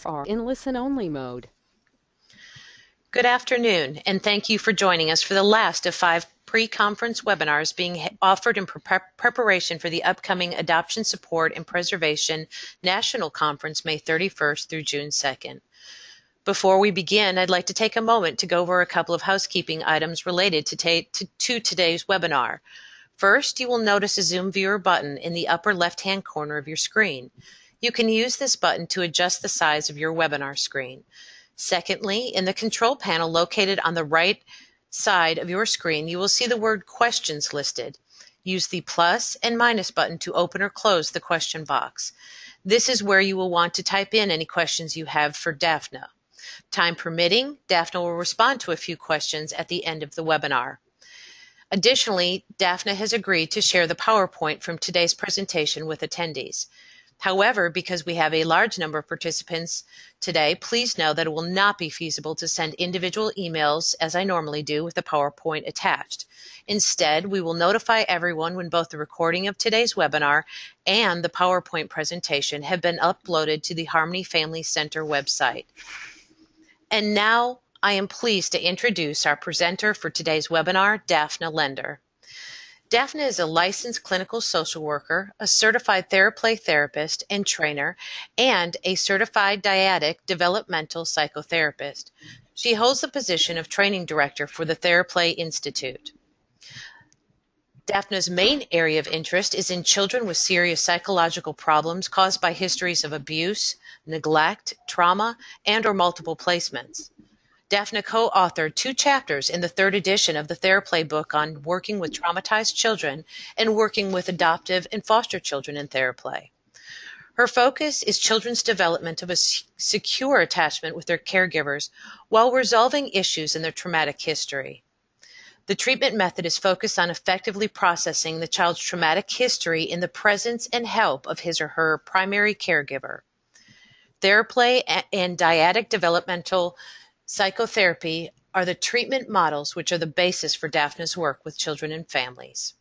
are in listen-only mode. Good afternoon, and thank you for joining us for the last of 5 pre-conference webinars being offered in preparation for the upcoming Adoption Support and Preservation National Conference, May 31st through June 2nd. Before we begin, I'd like to take a moment to go over a couple of housekeeping items related to today's webinar. First, you will notice a Zoom Viewer button in the upper left-hand corner of your screen. You can use this button to adjust the size of your webinar screen. Secondly, in the control panel located on the right side of your screen, you will see the word questions listed. Use the plus and minus button to open or close the question box. This is where you will want to type in any questions you have for Dafna. Time permitting, Dafna will respond to a few questions at the end of the webinar. Additionally, Dafna has agreed to share the PowerPoint from today's presentation with attendees. However, because we have a large number of participants today, please know that it will not be feasible to send individual emails as I normally do with the PowerPoint attached. Instead, we will notify everyone when both the recording of today's webinar and the PowerPoint presentation have been uploaded to the Harmony Family Center website. And now I am pleased to introduce our presenter for today's webinar, Dafna Lender. Dafna is a licensed clinical social worker, a certified Theraplay therapist and trainer, and a certified dyadic developmental psychotherapist. She holds the position of training director for the Theraplay Institute. Dafna's main area of interest is in children with serious psychological problems caused by histories of abuse, neglect, trauma, and/or multiple placements. Dafna co-authored 2 chapters in the 3rd edition of the Theraplay book on working with traumatized children and working with adoptive and foster children in Theraplay. Her focus is children's development of a secure attachment with their caregivers while resolving issues in their traumatic history. The treatment method is focused on effectively processing the child's traumatic history in the presence and help of his or her primary caregiver. Theraplay and dyadic developmental psychotherapy are the treatment models which are the basis for Dafna's work with children and families.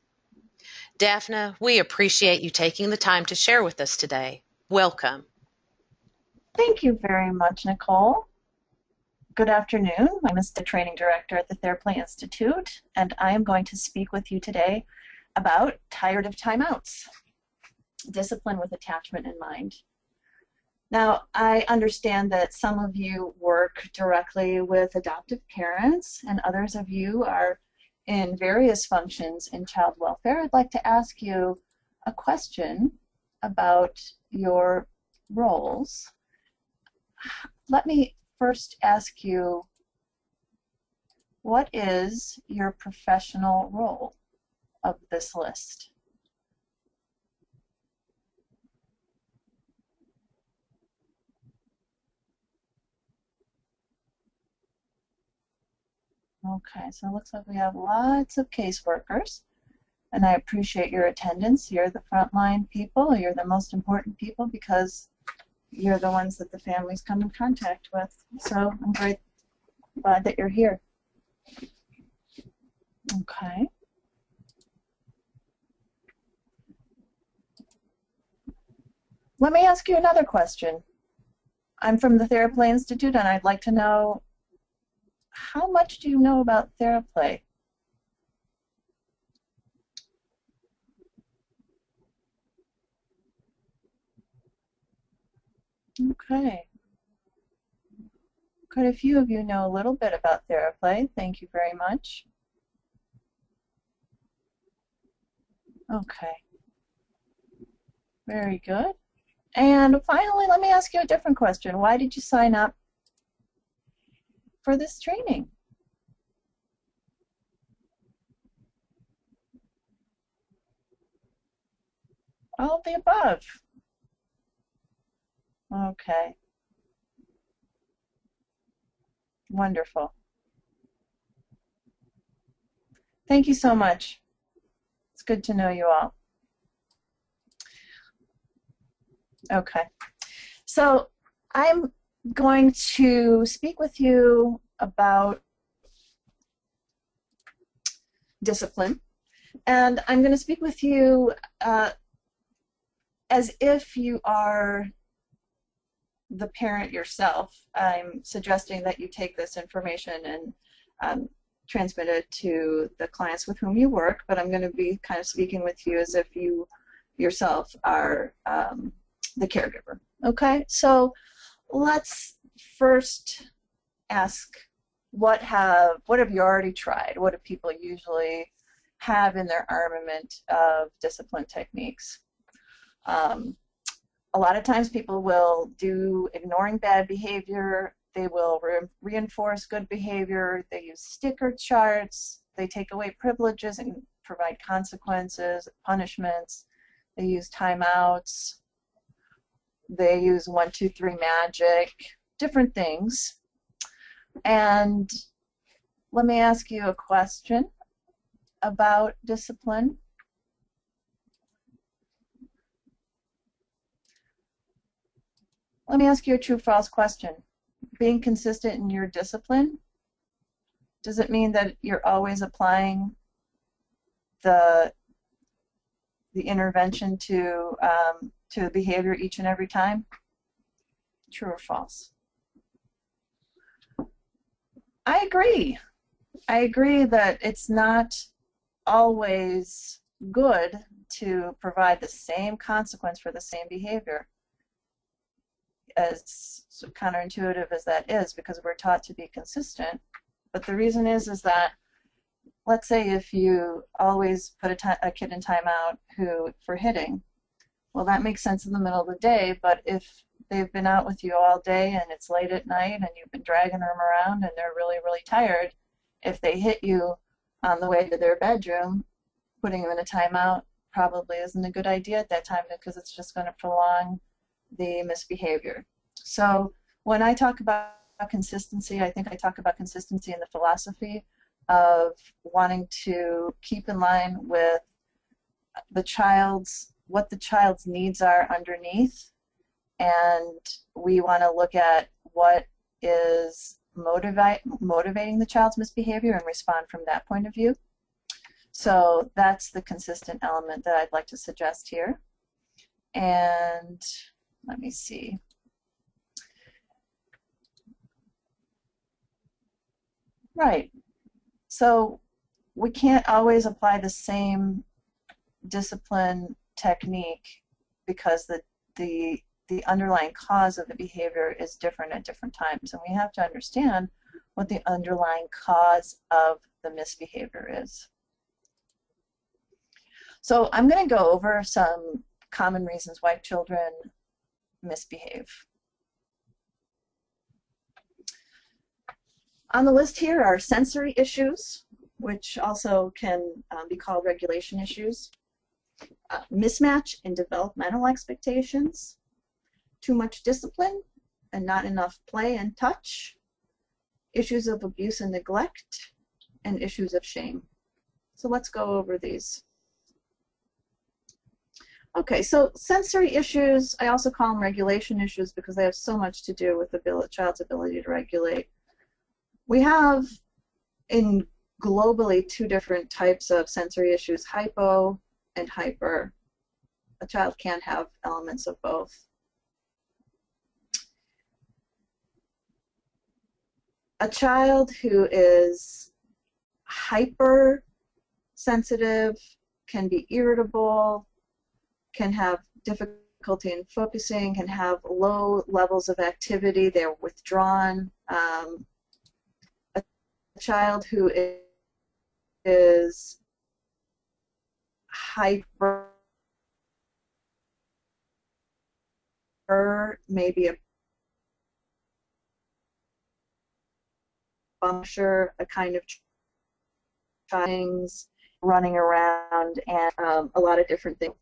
Dafna, we appreciate you taking the time to share with us today. Welcome. Thank you very much, Nicole. Good afternoon. I'm the training director at the Theraplay Institute, and I am going to speak with you today about tired of timeouts, discipline with attachment in mind. Now, I understand that some of you work directly with adoptive parents and others of you are in various functions in child welfare. I'd like to ask you a question about your roles. Let me first ask you, what is your professional role of this list? Okay, so it looks like we have lots of caseworkers, and I appreciate your attendance. You're the frontline people, you're the most important people because you're the ones that the families come in contact with. So I'm very glad that you're here. Okay. Let me ask you another question. I'm from the Theraplay Institute, and I'd like to know, how much do you know about Theraplay? Okay. Quite a few of you know a little bit about Theraplay. Thank you very much. Okay. Very good. And finally, let me ask you a different question. Why did you sign up for this training? All of the above. Okay. Wonderful. Thank you so much. It's good to know you all. Okay. So I'm going to speak with you about discipline, and I'm going to speak with you as if you are the parent yourself, I'm suggesting that you take this information and transmit it to the clients with whom you work, but I'm going to be kind of speaking with you as if you yourself are the caregiver. Okay, so let's first ask, what have you already tried? What do people usually have in their armament of discipline techniques? A lot of times people will do ignoring bad behavior, they will reinforce good behavior, they use sticker charts, they take away privileges and provide consequences, punishments, they use timeouts, they use 1, 2, 3 magic, different things. And let me ask you a question about discipline. Let me ask you a true-false question. Being consistent in your discipline, does it mean that you're always applying the intervention to the behavior each and every time? True or false? I agree. I agree that it's not always good to provide the same consequence for the same behavior, as counterintuitive as that is, because we're taught to be consistent. But the reason is that, let's say if you always put a kid in timeout for hitting, well, that makes sense in the middle of the day, but if they've been out with you all day and it's late at night and you've been dragging them around and they're really, really tired, if they hit you on the way to their bedroom, putting them in a timeout probably isn't a good idea at that time, because it's just going to prolong the misbehavior. So when I talk about consistency, I think I talk about consistency in the philosophy of wanting to keep in line with what the child's needs are underneath, and we want to look at what is motivating the child's misbehavior and respond from that point of view. So that's the consistent element that I'd like to suggest here. And let me see. Right. So we can't always apply the same discipline technique, because the underlying cause of the behavior is different at different times, and we have to understand what the underlying cause of the misbehavior is. So I'm going to go over some common reasons why children misbehave. On the list here are sensory issues, which also can be called regulation issues, mismatch in developmental expectations, too much discipline and not enough play and touch, issues of abuse and neglect, and issues of shame. So let's go over these. Okay, so sensory issues, I also call them regulation issues because they have so much to do with the child's ability to regulate. We have globally 2 different types of sensory issues, hypo and hyper. A child can have elements of both. A child who is hypersensitive can be irritable, can have difficulty in focusing, can have low levels of activity, they're withdrawn. A child who is hyper maybe a bumpture, a kind of things, running around, and a lot of different things.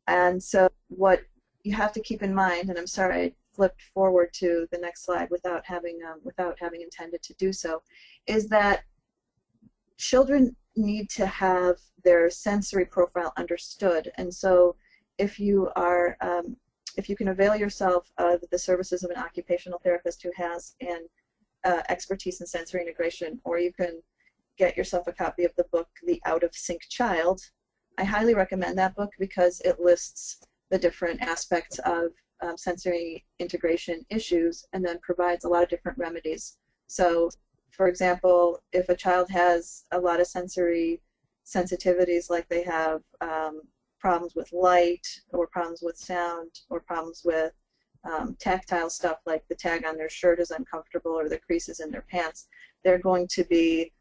And so what you have to keep in mind, and I'm sorry I flipped forward to the next slide without having intended to do so, is that children need to have their sensory profile understood. And so if you can avail yourself of the services of an occupational therapist who has an expertise in sensory integration, or you can get yourself a copy of the book The Out of Sync Child. I highly recommend that book because it lists the different aspects of sensory integration issues, and then provides a lot of different remedies. So, for example, if a child has a lot of sensory sensitivities, like they have problems with light, or problems with sound, or problems with tactile stuff, like the tag on their shirt is uncomfortable or the creases in their pants, they're going to be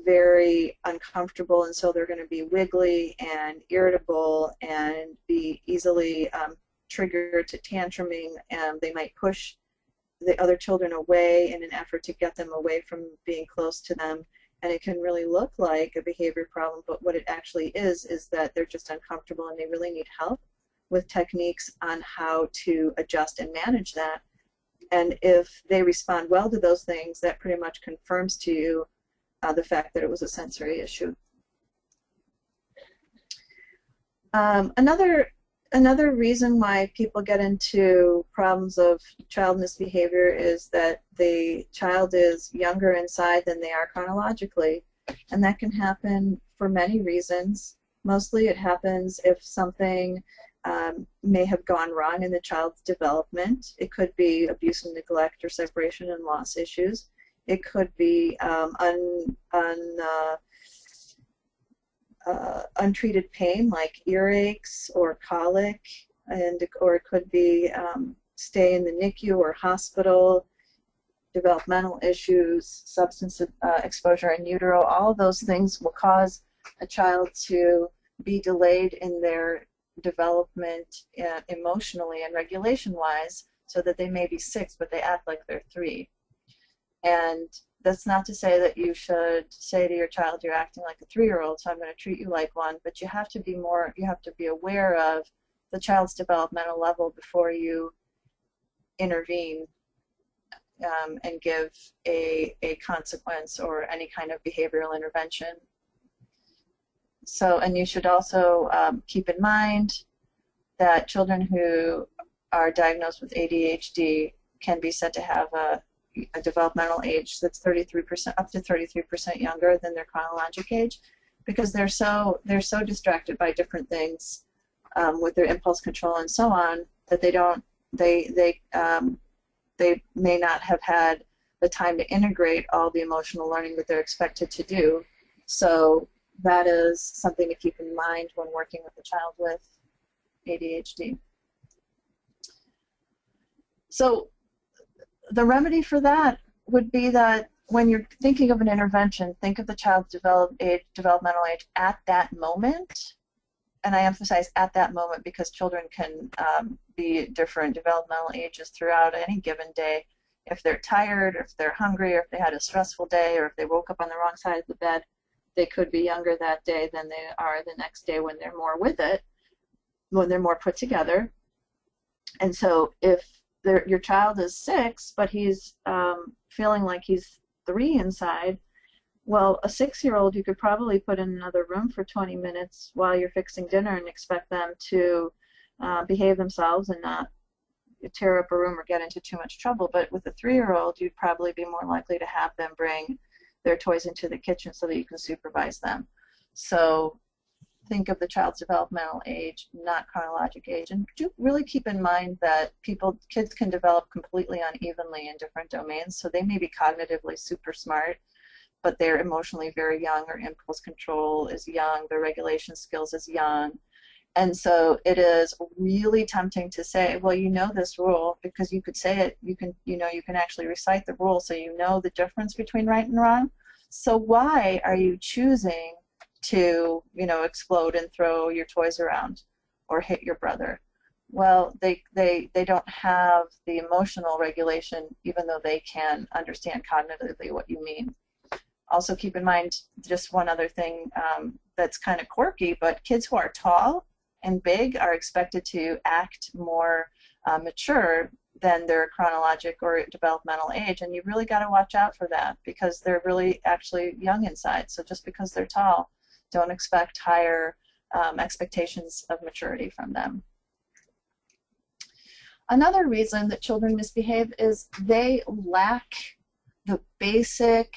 very uncomfortable, and so they're going to be wiggly and irritable and be easily triggered to tantruming, and they might push the other children away in an effort to get them away from being close to them. And it can really look like a behavior problem, but what it actually is that they're just uncomfortable and they really need help with techniques on how to adjust and manage that. And if they respond well to those things, that pretty much confirms to you the fact that it was a sensory issue. Another reason why people get into problems of child misbehavior is that the child is younger inside than they are chronologically, and that can happen for many reasons. Mostly it happens if something may have gone wrong in the child's development. It could be abuse and neglect or separation and loss issues. It could be untreated pain like earaches or colic, or it could be stay in the NICU or hospital, developmental issues, substance exposure in utero. All of those things will cause a child to be delayed in their development emotionally and regulation-wise, so that they may be 6 but they act like they're 3. And that's not to say that you should say to your child, you're acting like a 3-year-old, so I'm going to treat you like one, but you have to be aware of the child's developmental level before you intervene and give a consequence or any kind of behavioral intervention. So, and you should also keep in mind that children who are diagnosed with ADHD can be said to have a developmental age that's 33%, up to 33% younger than their chronologic age, because they're so distracted by different things with their impulse control and so on, that they may not have had the time to integrate all the emotional learning that they're expected to do. So that is something to keep in mind when working with a child with ADHD. So the remedy for that would be that when you're thinking of an intervention, think of the child's developmental age at that moment. And I emphasize at that moment because children can be at different developmental ages throughout any given day. If they're tired, or if they're hungry, or if they had a stressful day, or if they woke up on the wrong side of the bed, they could be younger that day than they are the next day when they're more with it, when they're more put together. And so if your child is 6, but he's feeling like he's 3 inside, well, a 6-year-old you could probably put in another room for 20 minutes while you're fixing dinner and expect them to behave themselves and not tear up a room or get into too much trouble. But with a 3-year-old, you'd probably be more likely to have them bring their toys into the kitchen so that you can supervise them. So think of the child's developmental age, not chronologic age. And do really keep in mind that kids can develop completely unevenly in different domains. So they may be cognitively super smart, but they're emotionally very young. Their impulse control is young. Their regulation skills is young. And so it is really tempting to say, well, you know this rule, because you could say it, you can actually recite the rule so you know the difference between right and wrong. So why are you choosing to, explode and throw your toys around or hit your brother? Well, they don't have the emotional regulation, even though they can understand cognitively what you mean. Also keep in mind just one other thing that's kind of quirky, but kids who are tall and big are expected to act more mature than their chronologic or developmental age, and you really got to watch out for that because they're really actually young inside. So just because they're tall, don't expect higher expectations of maturity from them. Another reason that children misbehave is they lack the basic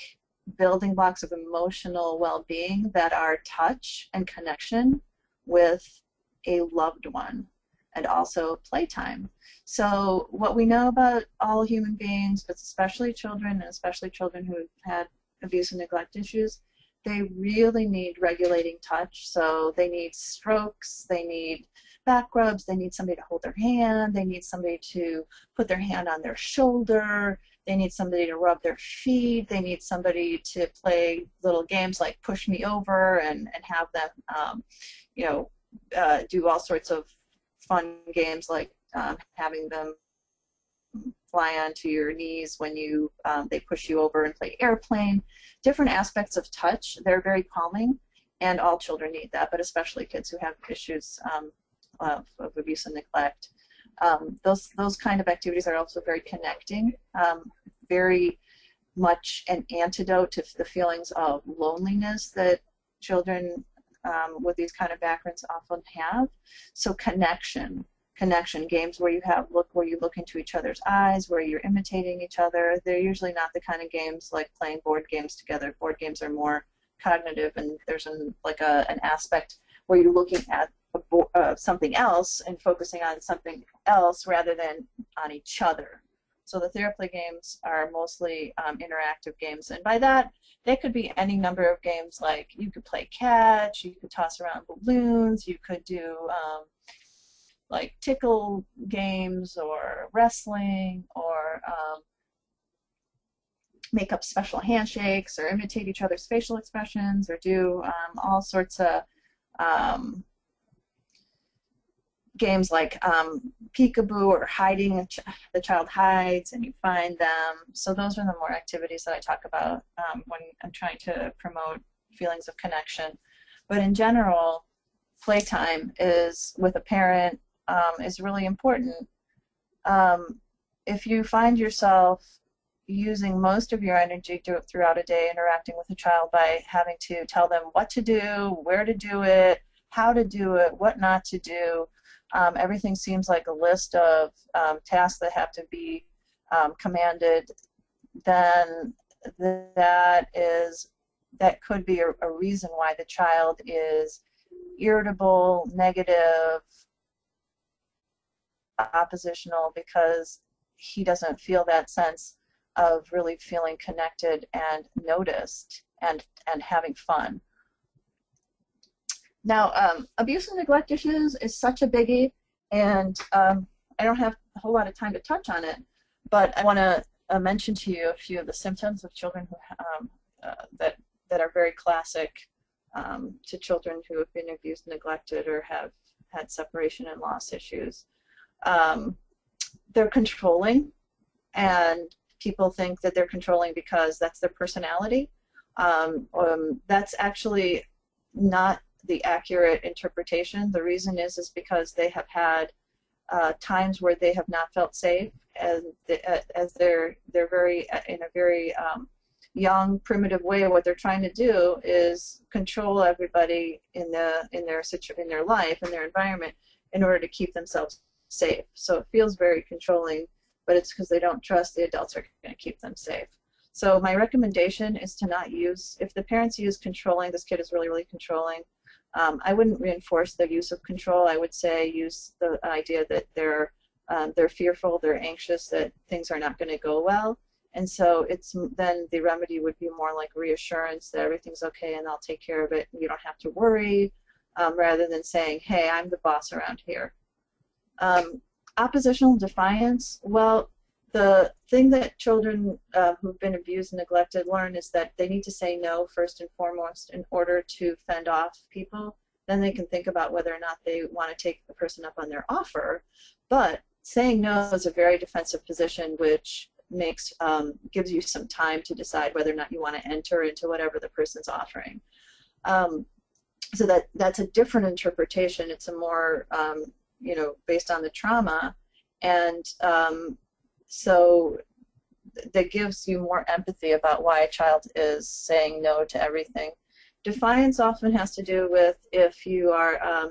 building blocks of emotional well-being that are touch and connection with a loved one. and also playtime. So what we know about all human beings, but especially children, and especially children who have had abuse and neglect issues, they really need regulating touch. So they need strokes, they need back rubs, they need somebody to hold their hand, they need somebody to put their hand on their shoulder, they need somebody to rub their feet, they need somebody to play little games like push me over and have them do all sorts of fun games like having them fly onto your knees when they push you over and play airplane. Different aspects of touch, they're very calming, and all children need that, but especially kids who have issues of abuse and neglect. Those kind of activities are also very connecting, very much an antidote to the feelings of loneliness that children with these kind of backgrounds often have. So connection games where you look into each other's eyes, where you're imitating each other. They're usually not the kind of games like playing board games together. Board games are more cognitive, and there's an aspect where you're looking at something else and focusing on something else rather than on each other. So the Theraplay games are mostly interactive games, and by that, they could be any number of games. Like you could play catch, you could toss around balloons, you could do like tickle games or wrestling, or make up special handshakes or imitate each other's facial expressions, or do all sorts of games like peekaboo or hiding. The child hides and you find them. So those are the more activities that I talk about when I'm trying to promote feelings of connection. But in general, playtime is with a parent is really important. If you find yourself using most of your energy throughout a day interacting with a child by having to tell them what to do, where to do it, how to do it, what not to do, everything seems like a list of tasks that have to be commanded, then that could be a reason why the child is irritable, negative, oppositional, because he doesn't feel that sense of really feeling connected and noticed and having fun. Now, abuse and neglect issues is such a biggie, and I don't have a whole lot of time to touch on it, but I want to mention to you a few of the symptoms of children who that are very classic to children who have been abused, neglected, or have had separation and loss issues. They're controlling, and people think that they're controlling because that's their personality. That's actually not the accurate interpretation. The reason is because they have had times where they have not felt safe, and as they're very in a very young, primitive way. What they're trying to do is control everybody in their life, in their environment, in order to keep themselves safe. So it feels very controlling, but it's because they don't trust the adults are going to keep them safe. So my recommendation is to not use, if the parents use controlling, this kid is really, really controlling, I wouldn't reinforce the use of control. I would say use the idea that they're fearful, they're anxious, that things are not going to go well. And so then the remedy would be more like reassurance that everything's okay and I'll take care of it and you don't have to worry, rather than saying, hey, I'm the boss around here. Oppositional defiance, well, the thing that children who've been abused and neglected learn is that they need to say no first and foremost in order to fend off people. Then they can think about whether or not they want to take the person up on their offer. But saying no is a very defensive position, which gives you some time to decide whether or not you want to enter into whatever the person's offering. So that's a different interpretation. It's a more based on the trauma, and so that gives you more empathy about why a child is saying no to everything. Defiance often has to do with if you are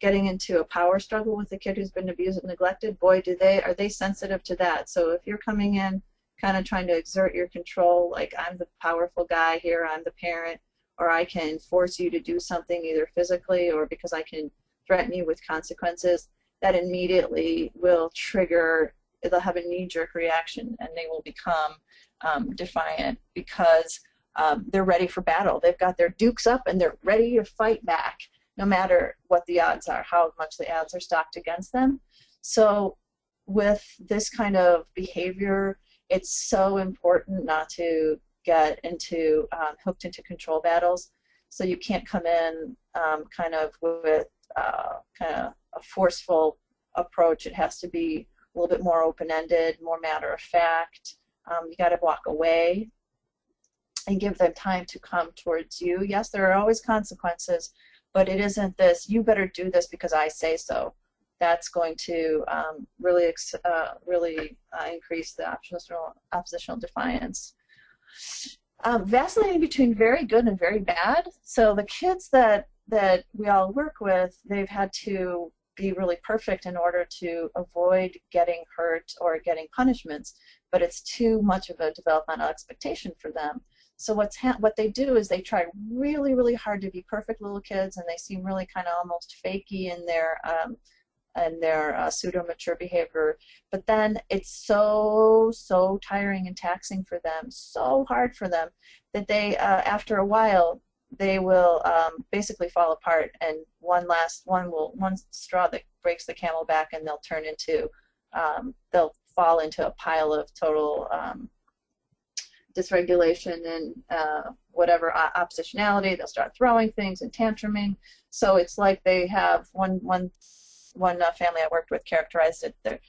getting into a power struggle with a kid who's been abused and neglected. Boy, are they sensitive to that. So if you're coming in kind of trying to exert your control, like I'm the powerful guy here, I'm the parent, or I can force you to do something either physically or because I can threaten you with consequences, that immediately will trigger, they'll have a knee-jerk reaction, and they will become defiant because they're ready for battle. They've got their dukes up and they're ready to fight back, no matter what the odds are, how much the odds are stacked against them. So with this kind of behavior, it's so important not to get into hooked into control battles. So you can't come in kind of with kind of a forceful approach. It has to be a little bit more open-ended, more matter-of-fact. You got to walk away and give them time to come towards you. Yes, there are always consequences, but it isn't this, you better do this because I say so. That's going to really increase the oppositional defiance. Vacillating between very good and very bad. So the kids that we all work with, they've had to be really perfect in order to avoid getting hurt or getting punishments, but it's too much of a developmental expectation for them. So what they do is they try really, really hard to be perfect little kids, and they seem really kind of almost fakey in their pseudo-mature behavior. But then it's so tiring and taxing for them, so hard for them, that they, after a while, they will basically fall apart, and one straw that breaks the camel back, and they'll turn into, they'll fall into a pile of total dysregulation and whatever oppositionality. They'll start throwing things and tantruming. So it's like they have one family I worked with characterized it.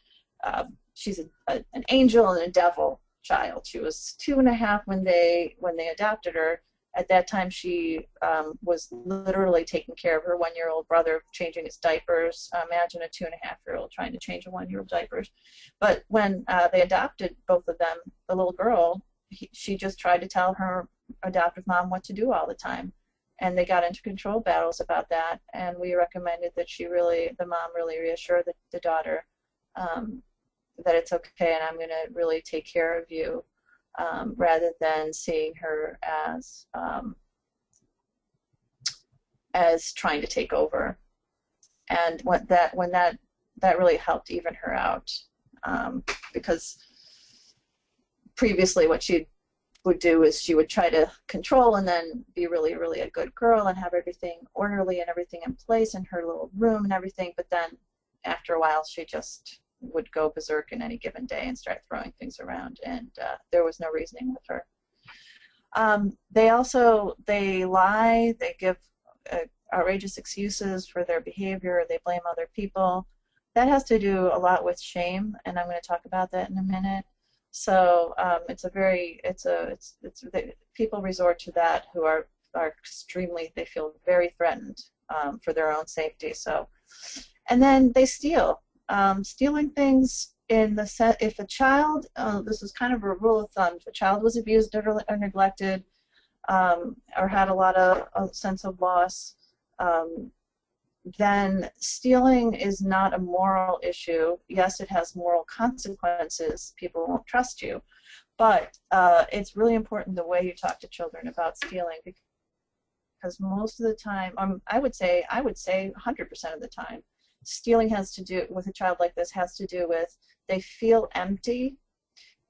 She's an angel and a devil child. She was 2.5 when they adopted her. At that time, she was literally taking care of her 1-year-old brother, changing his diapers. Imagine a 2.5-year-old trying to change a 1-year-old diapers. But when they adopted both of them, the little girl, she just tried to tell her adoptive mom what to do all the time. And they got into control battles about that. And we recommended that the mom really reassure the daughter that it's okay and I'm going to really take care of you. Rather than seeing her as trying to take over, and when that really helped even her out, because previously what she would do is she would try to control and then be really, really a good girl and have everything orderly and everything in place in her little room and everything, but then after a while she just would go berserk in any given day and start throwing things around, and there was no reasoning with her. They lie, they give outrageous excuses for their behavior, they blame other people. That has to do a lot with shame, and I'm going to talk about that in a minute. So people resort to that who are extremely, they feel very threatened for their own safety. So, and then they steal. Stealing things in the set. If a child, this is kind of a rule of thumb, if a child was abused or neglected, or had a lot of a sense of loss, then stealing is not a moral issue. Yes, it has moral consequences. People won't trust you, but it's really important the way you talk to children about stealing, because most of the time, I would say 100% of the time, stealing has to do with a child like this has to do with they feel empty,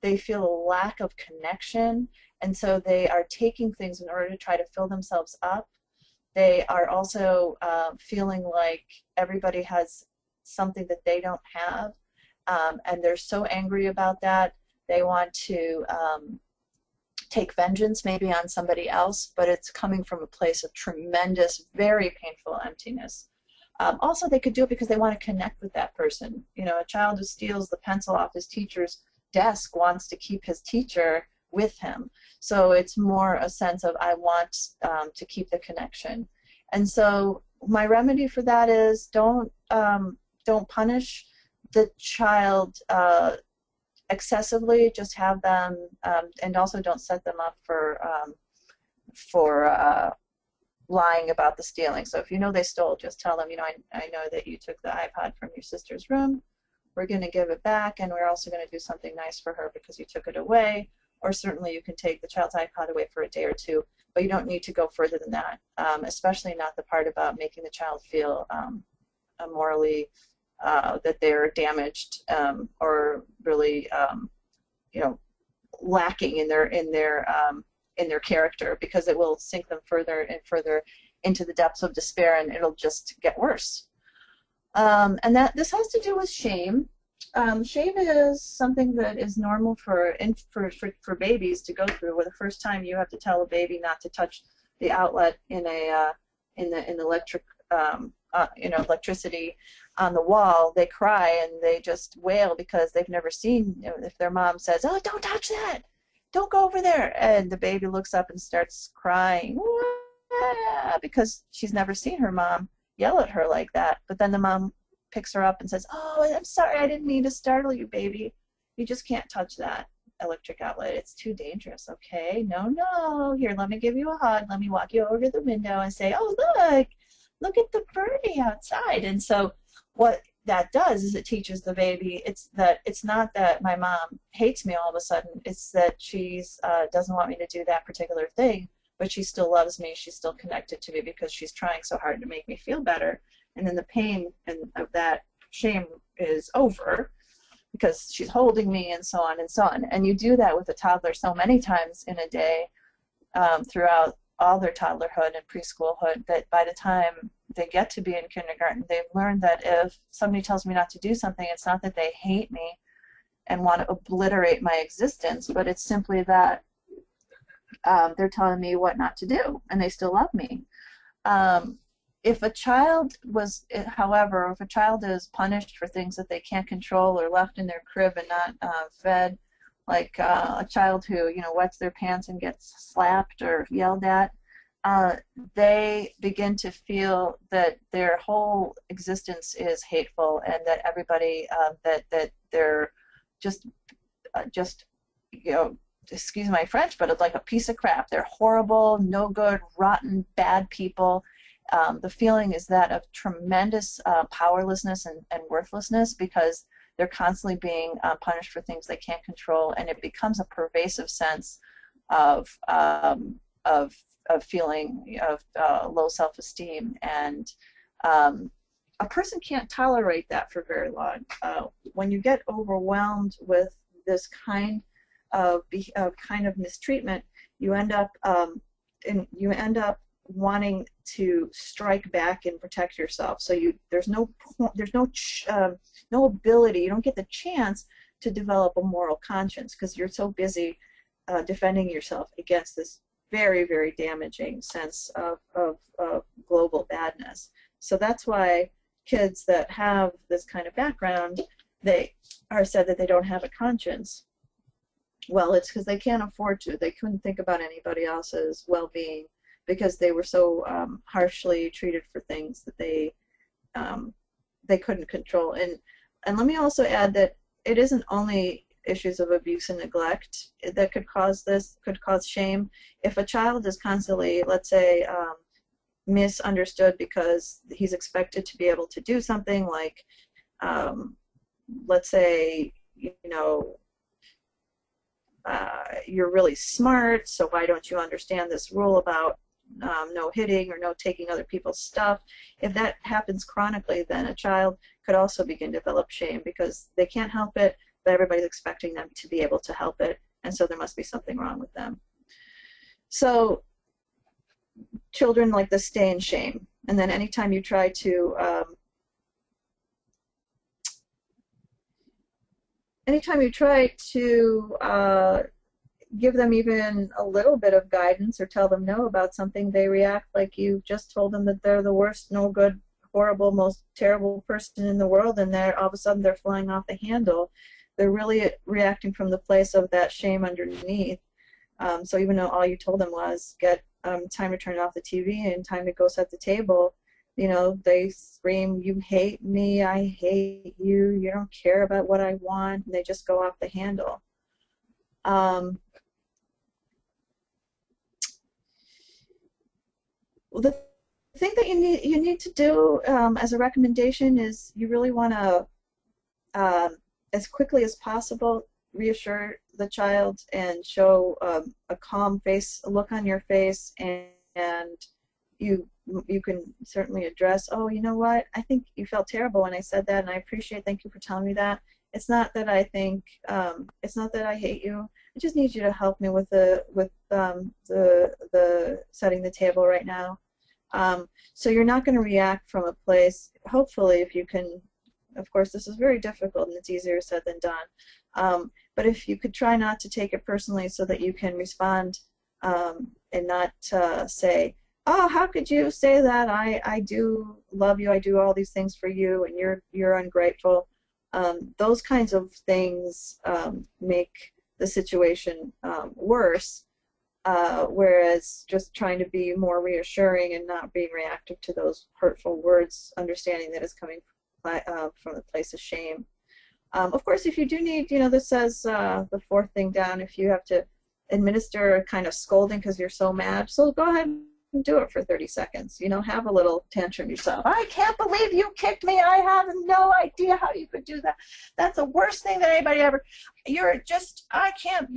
they feel a lack of connection, and so they are taking things in order to try to fill themselves up. They are also feeling like everybody has something that they don't have, and they're so angry about that. They want to take vengeance maybe on somebody else, but it's coming from a place of tremendous, very painful emptiness. Also, they could do it because they want to connect with that person. You know, a child who steals the pencil off his teacher's desk wants to keep his teacher with him. So it's more a sense of I want to keep the connection. And so my remedy for that is don't punish the child excessively. Just have them, and also don't set them up for lying about the stealing. So if you know they stole, just tell them, you know, I know that you took the iPod from your sister's room. We're going to give it back, and we're also going to do something nice for her because you took it away. Or certainly you can take the child's iPod away for a day or two, but you don't need to go further than that, especially not the part about making the child feel morally that they're damaged or really lacking in their character, because it will sink them further and further into the depths of despair, and it'll just get worse. And that this has to do with shame. Shame is something that is normal for babies to go through. Where the first time you have to tell a baby not to touch the outlet in electricity on the wall, they cry and they just wail because they've never seen. If their mom says, "Oh, don't touch that, don't go over there," and the baby looks up and starts crying because she's never seen her mom yell at her like that. But then the mom picks her up and says, "Oh, I'm sorry, I didn't mean to startle you, baby. You just can't touch that electric outlet. It's too dangerous, okay? No. Here, let me give you a hug. Let me walk you over to the window and say, oh, look at the birdie outside." And so what that does is it teaches the baby it's not that my mom hates me all of a sudden. It's that she's doesn't want me to do that particular thing, but she still loves me. She's still connected to me because she's trying so hard to make me feel better. And then the pain of that shame is over because she's holding me, and so on and so on. And you do that with a toddler so many times in a day throughout all their toddlerhood and preschoolhood, that by the time they get to be in kindergarten, they've learned that if somebody tells me not to do something, it's not that they hate me and want to obliterate my existence, but it's simply that they're telling me what not to do, and they still love me. If a child is punished for things that they can't control, or left in their crib and not fed, like a child who wets their pants and gets slapped or yelled at, they begin to feel that their whole existence is hateful, and that everybody that they're just excuse my French, but it's like a piece of crap. They're horrible, no good, rotten, bad people. The feeling is that of tremendous powerlessness and worthlessness, because they're constantly being punished for things they can't control, and it becomes a pervasive sense of feeling of low self-esteem, and a person can't tolerate that for very long. When you get overwhelmed with this kind of mistreatment, you end up wanting to strike back and protect yourself. So there's no ability. You don't get the chance to develop a moral conscience because you're so busy defending yourself against this very, very damaging sense of global badness. So that's why kids that have this kind of background, they are said that they don't have a conscience. Well, it's because they can't afford to. They couldn't think about anybody else's well-being because they were so harshly treated for things that they couldn't control. And let me also add that it isn't only issues of abuse and neglect that could cause shame. If a child is constantly, let's say, misunderstood because he's expected to be able to do something, like, let's say, you're really smart, so why don't you understand this rule about no hitting or no taking other people's stuff? If that happens chronically, then a child could also begin to develop shame because they can't help it, but everybody's expecting them to be able to help it, and so there must be something wrong with them. So children like this stay in shame, and then anytime you try to give them even a little bit of guidance or tell them no about something, they react like you just told them that they're the worst, no good, horrible, most terrible person in the world, and all of a sudden they're flying off the handle. They're really reacting from the place of that shame underneath. So even though all you told them was get time to turn off the TV and time to go set the table, they scream, "You hate me, I hate you, you don't care about what I want," and they just go off the handle. Well, the thing that you need to do as a recommendation is you really want to, as quickly as possible, reassure the child and show a calm look on your face, and you can certainly address, oh, you know what, I think you felt terrible when I said that, and I appreciate, thank you for telling me that. It's not that I think, it's not that I hate you. I just need you to help me with the setting the table right now. So you're not going to react from a place, hopefully, if you can, of course, this is very difficult and it's easier said than done. But if you could try not to take it personally so that you can respond and not say, oh, how could you say that? I do love you. I do all these things for you, and you're ungrateful. Those kinds of things make the situation worse, whereas just trying to be more reassuring and not being reactive to those hurtful words, understanding that it's coming from the place of shame. Of course, if you do need, this says the fourth thing down, if you have to administer a kind of scolding because you're so mad, so go ahead and do it for 30 seconds. Have a little tantrum yourself. I can't believe you kicked me. I have no idea how you could do that. That's the worst thing that anybody ever. I can't.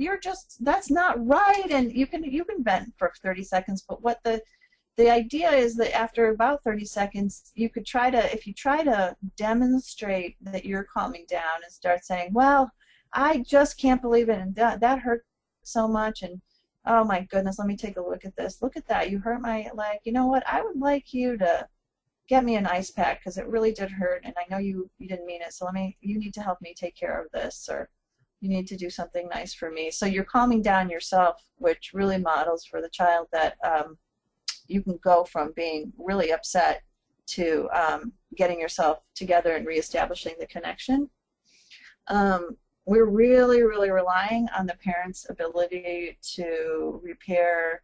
That's not right. And you can vent for 30 seconds. But what the idea is that after about 30 seconds, you could if you try to demonstrate that you're calming down and start saying, well, I just can't believe it, and that hurt so much, and oh my goodness, let me take a look at this. Look at that. You hurt my leg. You know what? I would like you to get me an ice pack because it really did hurt, and I know you didn't mean it, so you need to help me take care of this, or you need to do something nice for me. So you're calming down yourself, which really models for the child that you can go from being really upset to getting yourself together and reestablishing the connection. We're really, really relying on the parent's ability to repair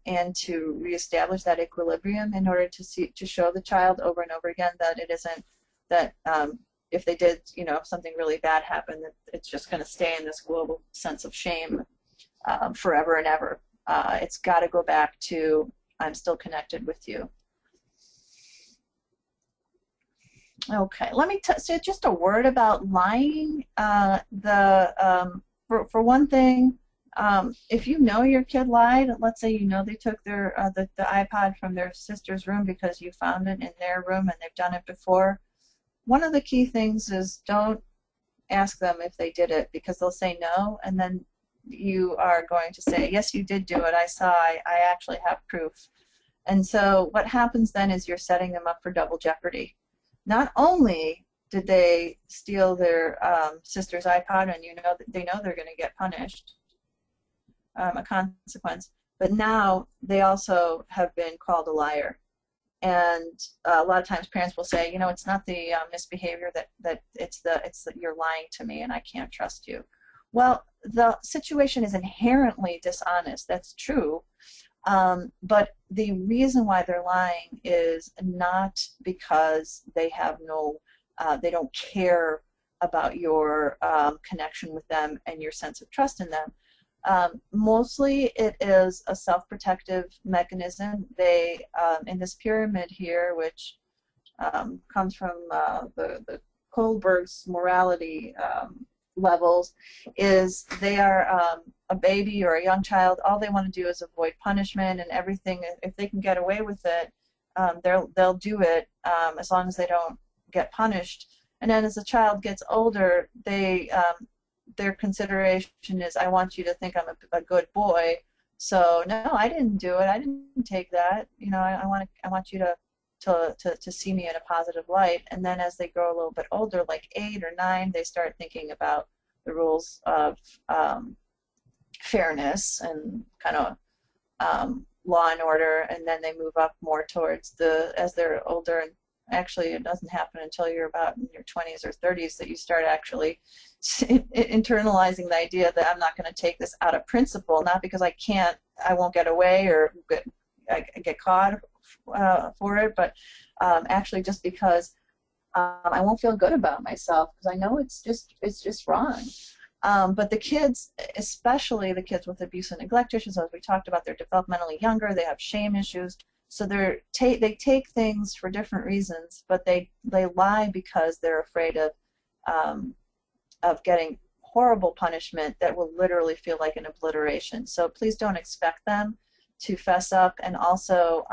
and to reestablish that equilibrium in order to show the child over and over again that it isn't that if they did, something really bad happened, that it's just going to stay in this global sense of shame forever and ever. It's got to go back to I'm still connected with you. Okay, let me say just a word about lying. For one thing, if you know your kid lied, let's say they took their the iPod from their sister's room because you found it in their room and they've done it before. One of the key things is don't ask them if they did it, because they'll say no, and then you are going to say, yes, you did do it. I saw. I actually have proof. And so what happens then is you're setting them up for double jeopardy. Not only did they steal their sister's iPod, and they know they're going to get punished, a consequence, but now they also have been called a liar. And a lot of times parents will say, it's not the misbehavior that it's that you're lying to me and I can't trust you. Well, the situation is inherently dishonest. That's true. But the reason why they're lying is not because they have they don't care about your connection with them and your sense of trust in them. Mostly it is a self-protective mechanism. They, in this pyramid here, which comes from the Kohlberg's morality levels, is they are a baby or a young child. All they want to do is avoid punishment and everything. If they can get away with it, they'll do it as long as they don't get punished. And then as the child gets older, their consideration is, I want you to think I'm a good boy. So no, I didn't do it. I didn't take that. I want you to see me in a positive light. And then as they grow a little bit older, like 8 or 9, they start thinking about the rules of fairness and kind of law and order, and then they move up more towards as they're older. And actually, it doesn't happen until you're about in your 20s or 30s that you start actually internalizing the idea that I'm not going to take this out of principle, not because I won't get away or get caught for it, but actually just because I won't feel good about myself because I know it's just wrong. But the kids, especially the kids with abuse and neglect issues, as we talked about, they're developmentally younger, they have shame issues, so they take things for different reasons, but they lie because they're afraid of getting horrible punishment that will literally feel like an obliteration. So please don't expect them to fess up, and also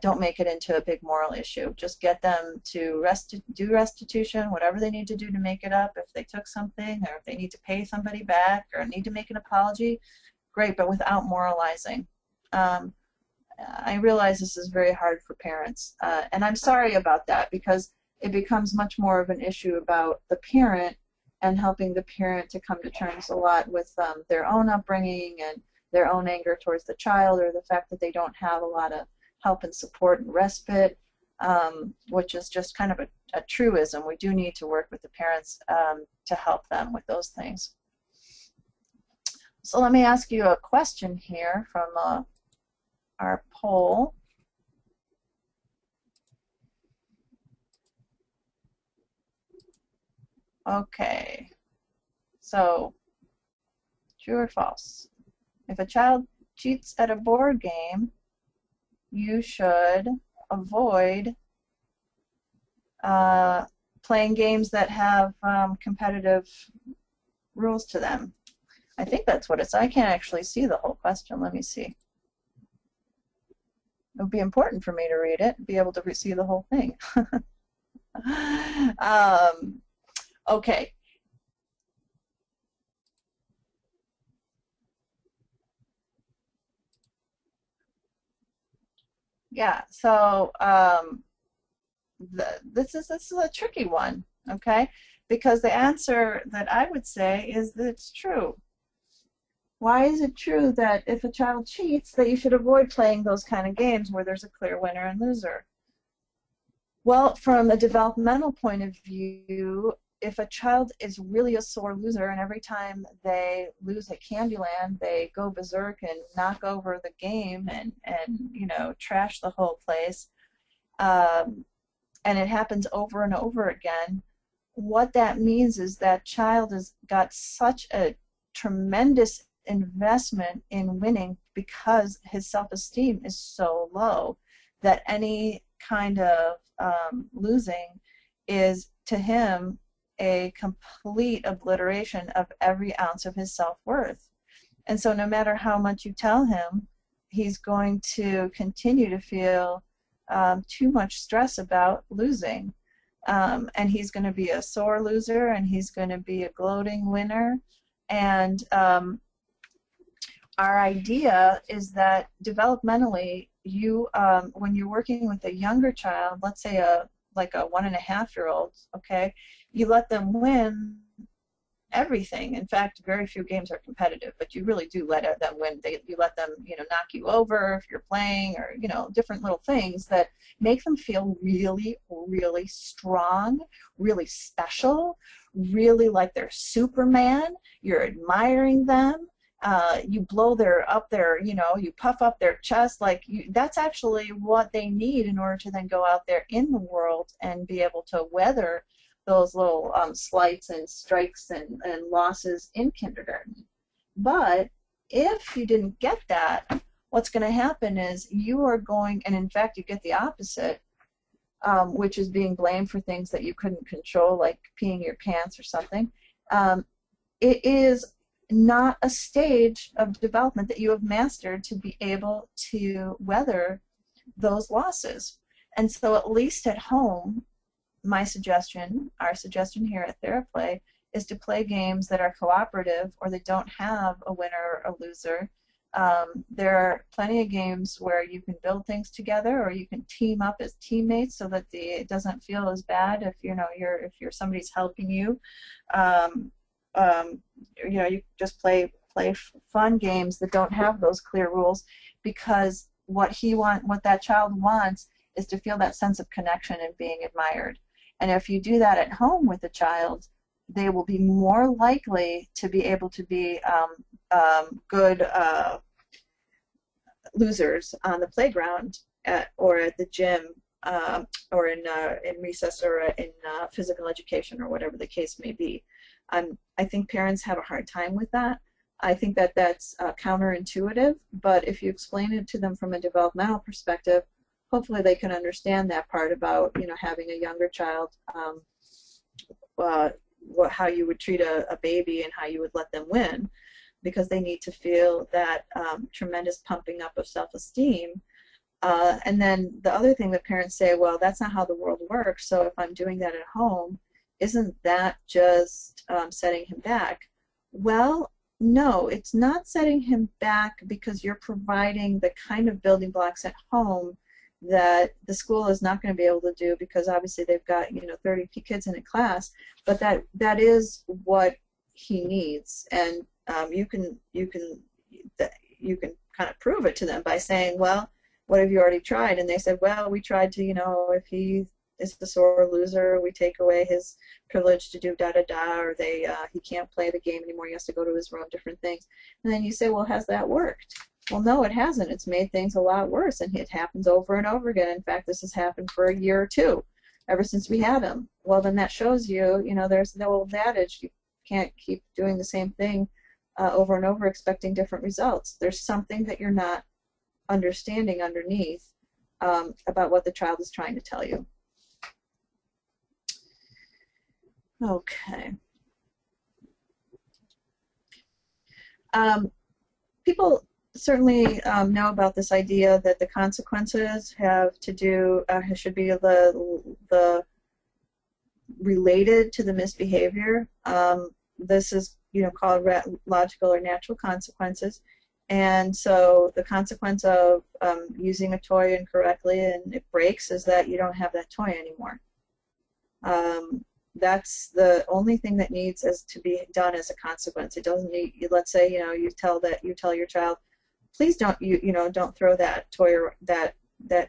don't make it into a big moral issue. Just get them to do restitution, whatever they need to do to make it up. If they took something, or if they need to pay somebody back, or need to make an apology, great, but without moralizing. I realize this is very hard for parents, and I'm sorry about that, because it becomes much more of an issue about the parent and helping the parent to come to terms a lot with their own upbringing and their own anger towards the child, or the fact that they don't have a lot of help and support and respite, which is just kind of a truism. We do need to work with the parents to help them with those things. So let me ask you a question here from our poll. Okay, so true or false? If a child cheats at a board game, you should avoid playing games that have competitive rules to them. I think that's what it's. I can't actually see the whole question. Let me see. It would be important for me to read it and be able to see the whole thing. Okay. Yeah, so this is a tricky one, okay? Because the answer that I would say is that it's true. Why is it true that if a child cheats, that you should avoid playing those kind of games where there's a clear winner and loser? Well, from a developmental point of view, if a child is really a sore loser and every time they lose at Candyland, they go berserk and knock over the game and you know, trash the whole place, and it happens over and over again, what that means is that child has got such a tremendous investment in winning because his self-esteem is so low that any kind of losing is to him a complete obliteration of every ounce of his self-worth. And so no matter how much you tell him, he's going to continue to feel too much stress about losing. And he's going to be a sore loser, and he's going to be a gloating winner. And our idea is that developmentally, you when you're working with a younger child, let's say like a 1.5-year-old, okay, you let them win everything. In fact, very few games are competitive, but you really do let them win. You let them, you know, knock you over if you're playing, or, you know, different little things that make them feel really, really strong, really special, really like they're Superman. You're admiring them. You blow up their, you know, you puff up their chest, like that's actually what they need in order to then go out there in the world and be able to weather those little slights and strikes and losses in kindergarten. But if you didn't get that, what's going to happen is you are going, and in fact you get the opposite, which is being blamed for things that you couldn't control, like peeing your pants or something. It is not a stage of development that you have mastered to be able to weather those losses. And so at least at home, my suggestion, our suggestion here at Theraplay, is to play games that are cooperative or that don't have a winner or a loser. There are plenty of games where you can build things together, or you can team up as teammates so that it doesn't feel as bad if if you're somebody's helping you. You know, you just play fun games that don't have those clear rules, because what that child wants is to feel that sense of connection and being admired. And if you do that at home with the child, they will be more likely to be able to be good losers on the playground or at the gym, or in recess, or in physical education, or whatever the case may be. I think parents have a hard time with that. I think that that's counterintuitive, but if you explain it to them from a developmental perspective, hopefully they can understand that part about, you know, having a younger child, how you would treat a baby and how you would let them win. because they need to feel that tremendous pumping up of self-esteem. And then the other thing that parents say, well, that's not how the world works, so if I'm doing that at home, isn't that just setting him back? Well, no, it's not setting him back, because you're providing the kind of building blocks at home that the school is not going to be able to do, because obviously they've got 30 kids in a class, but that is what he needs. And you can kind of prove it to them by saying, well, what have you already tried? And they said, well, we tried to, if he is the sore loser, we take away his privilege to do da-da-da, or he can't play the game anymore, he has to go to his room, different things. And then you say, well, has that worked? Well, no, it hasn't. It's made things a lot worse, and it happens over and over again. In fact, this has happened for a year or two, ever since we had him. Well, then that shows you, there's the old adage, you can't keep doing the same thing over and over expecting different results. There's something that you're not understanding underneath about what the child is trying to tell you. Okay. People certainly know about this idea that the consequences have to do, should be the related to the misbehavior. This is called logical or natural consequences. And so the consequence of using a toy incorrectly and it breaks is that you don't have that toy anymore. That's the only thing that needs to be done as a consequence. It doesn't need. Let's say you tell your child, please don't don't throw that toy or that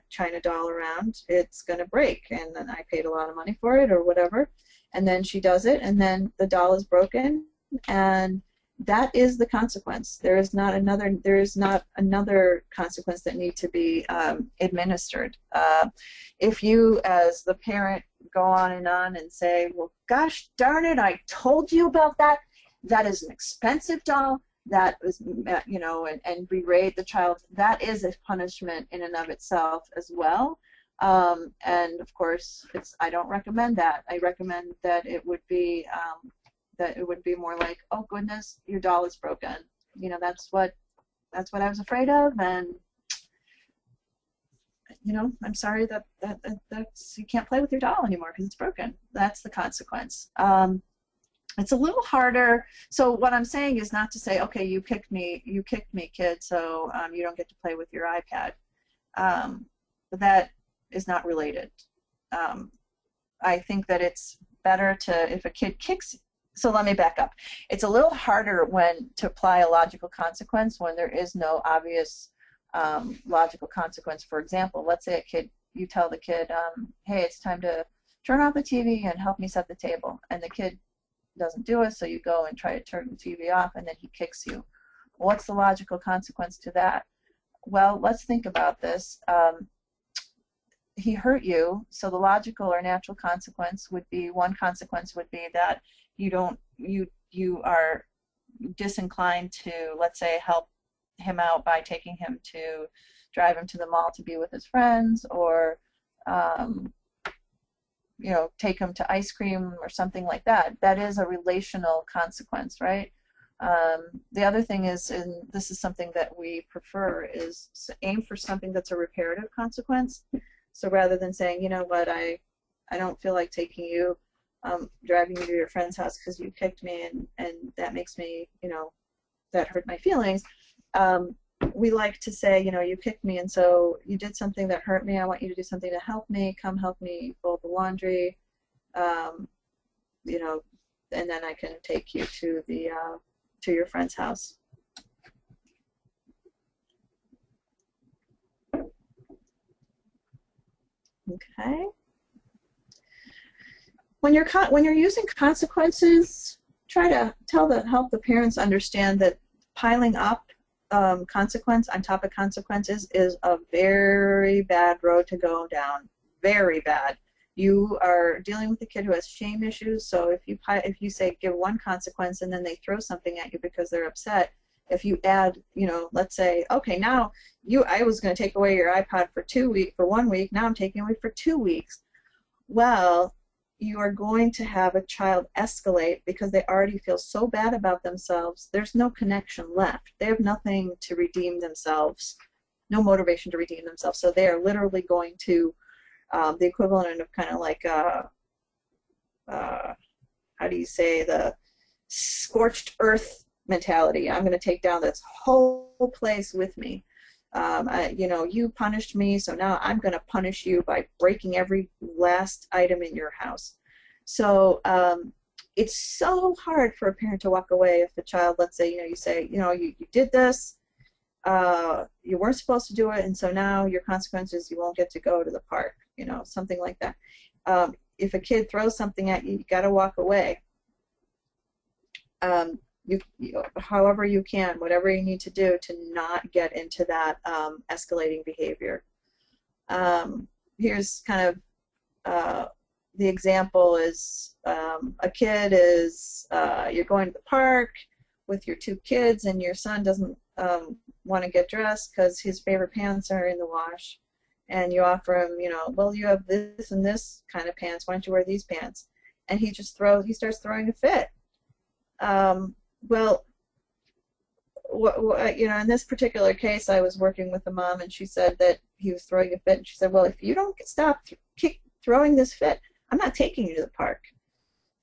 China doll around. It's going to break, and then I paid a lot of money for it or whatever. And then she does it, and then the doll is broken, and that is the consequence. There is not another consequence that needs to be administered. If you, as the parent, go on and say, well, gosh darn it, I told you about that. That is an expensive doll. That is, and berate the child. That is a punishment in and of itself as well. And of course, I don't recommend that. I recommend that it would be more like, oh goodness, your doll is broken. That's what I was afraid of, and I'm sorry that's you can't play with your doll anymore because it's broken. That's the consequence. It's a little harder. So what I'm saying is not to say, okay, you kicked me, kid, so you don't get to play with your iPad. But that is not related. I think that it's better if a kid kicks. So let me back up. It's a little harder to apply a logical consequence when there is no obvious logical consequence. For example, let's say you tell the kid, hey, it's time to turn off the TV and help me set the table, and the kid doesn't do it, so you go and try to turn the TV off, and then he kicks you. What's the logical consequence to that? Well, let's think about this. He hurt you, so the logical or natural consequence would be, one consequence would be that you are disinclined to, let's say, help him out by taking him to drive him to the mall to be with his friends, or take him to ice cream or something like that. That is a relational consequence, right? The other thing is, and this is something that we prefer, is aim for something that's a reparative consequence. So rather than saying, you know what, I don't feel like taking you, driving you to your friend's house because you kicked me, and that makes me, that hurt my feelings. We like to say, you kicked me, and so you did something that hurt me. I want you to do something to help me. Come help me fold the laundry, and then I can take you to your friend's house. Okay. When you're using consequences, try to help the parents understand that piling up consequence on top of consequences is a very bad road to go down. Very bad. You are dealing with a kid who has shame issues, so if you say give one consequence and then they throw something at you because they're upset, if you add, let's say, okay, now I was going to take away your iPod for 1 week, now I'm taking away for 2 weeks. Well, you are going to have a child escalate because they already feel so bad about themselves. There's no connection left. They have nothing to redeem themselves, no motivation to redeem themselves. So they are literally going to, the equivalent of kind of like, how do you say, the scorched earth mentality. I'm going to take down this whole place with me. You know, you punished me, so now I'm going to punish you by breaking every last item in your house. So it's so hard for a parent to walk away if the child, let's say, you say, you did this, you weren't supposed to do it, and so now your consequence is you won't get to go to the park, something like that. If a kid throws something at you, you got to walk away. However you can, whatever you need to do to not get into that escalating behavior. Here's kind of the example is a kid is, you're going to the park with your two kids and your son doesn't want to get dressed because his favorite pants are in the wash, and you offer him, well, you have this and this kind of pants, why don't you wear these pants? And he starts throwing a fit. Well, in this particular case, I was working with a mom, and she said that he was throwing a fit, and she said, well, if you don't stop throwing this fit, I'm not taking you to the park.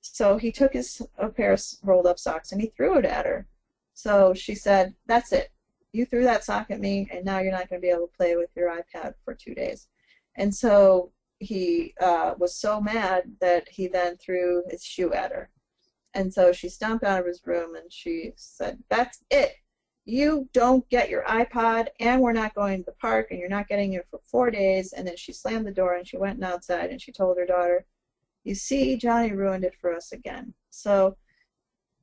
So he took a pair of rolled-up socks, and he threw it at her. So she said, that's it. You threw that sock at me, and now you're not going to be able to play with your iPad for 2 days. And so he was so mad that he then threw his shoe at her. And so she stomped out of his room and she said, that's it. You don't get your iPod, and we're not going to the park, and you're not getting it for 4 days. And then she slammed the door and she went outside and she told her daughter, you see, Johnny ruined it for us again. So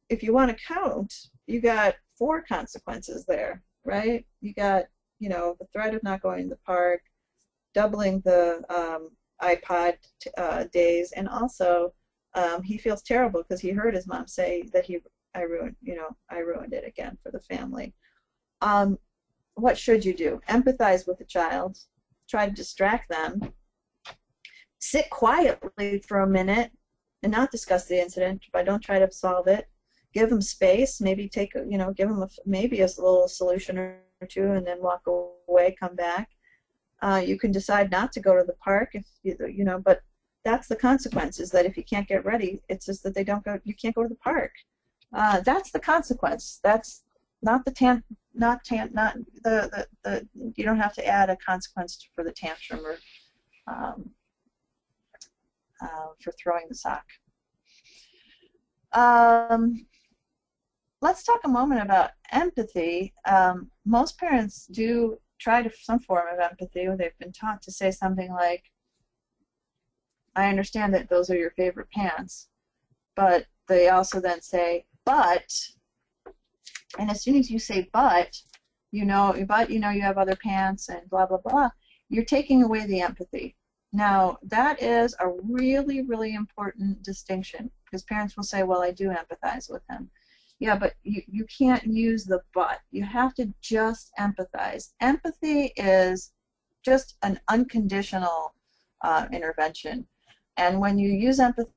if you want to count, you got 4 consequences there, right? You got, the threat of not going to the park, doubling the iPod days, and also he feels terrible because he heard his mom say that I ruined it again for the family. What should you do? Empathize with the child. Try to distract them. Sit quietly for a minute and not discuss the incident, but don't try to solve it. Give them space. Maybe give them maybe a little solution or two, and then walk away. Come back. You can decide not to go to the park if but that's the consequence, is that if you can't get ready, it's just that you can't go to the park. That's the consequence. That's not the you don't have to add a consequence for the tantrum or for throwing the sock. Let's talk a moment about empathy. Most parents do try some form of empathy. They've been taught to say something like, I understand that those are your favorite pants, but they also then say, but, and as soon as you say but you have other pants and blah, blah, blah, you're taking away the empathy. Now, that is a really, really important distinction, because parents will say, well, I do empathize with him. Yeah, but you can't use the but. You have to just empathize. Empathy is just an unconditional intervention. And when you use empathy,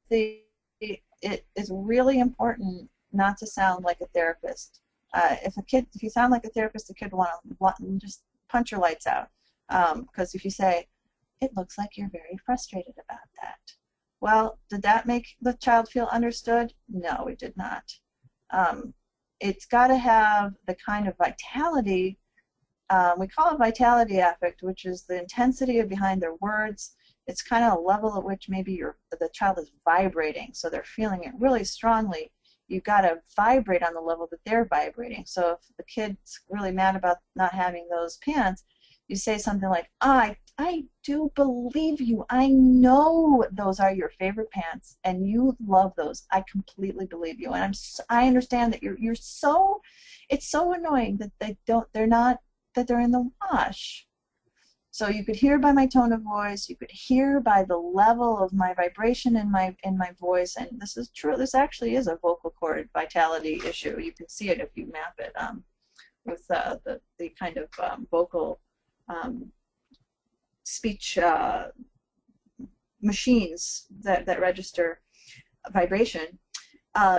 it is really important not to sound like a therapist. If you sound like a therapist, the kid will want to just punch your lights out. Because if you say, it looks like you're very frustrated about that. Well, did that make the child feel understood? No, it did not. It's got to have the kind of vitality, we call it vitality affect, which is the intensity behind their words. It's kind of a level at which maybe the child is vibrating, so they're feeling it really strongly. You've got to vibrate on the level that they're vibrating. So if the kid's really mad about not having those pants, you say something like, I do believe you. I know those are your favorite pants, and you love those. I completely believe you, and I understand that you're so. It's so annoying that they're in the wash. So you could hear by my tone of voice, you could hear by the level of my vibration in my voice, and this is true. This actually is a vocal cord vitality issue. You can see it if you map it with the kind of vocal speech machines that register vibration,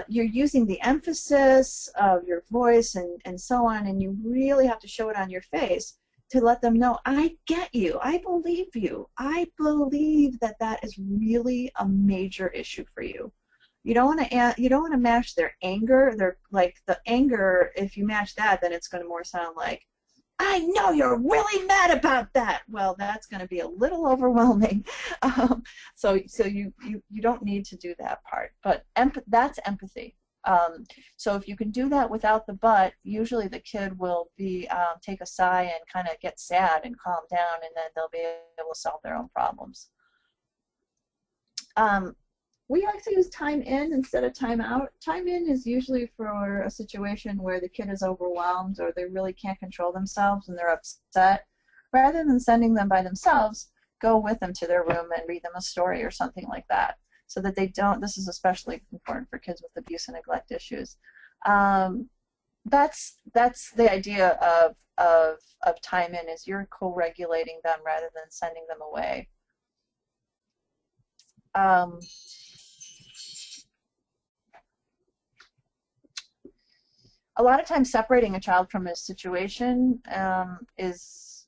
you're using the emphasis of your voice and so on, and you really have to show it on your face to let them know, I get you, I believe you, I believe that that is really a major issue for you. You don't want to match their anger. They're like the anger. If you match that, then it's going to more sound like, I know you're really mad about that. Well, that's going to be a little overwhelming. So you don't need to do that part. But that's empathy. So if you can do that without the but, usually the kid will be take a sigh and kind of get sad and calm down, and then they'll be able to solve their own problems. We like to use time in instead of time out. Time in is usually for a situation where the kid is overwhelmed or they really can't control themselves and they're upset. Rather than sending them by themselves, go with them to their room and read them a story or something like that, so that they don't, this is especially important for kids with abuse and neglect issues. That's the idea of time in, is you're co-regulating them rather than sending them away. A lot of times separating a child from a situation is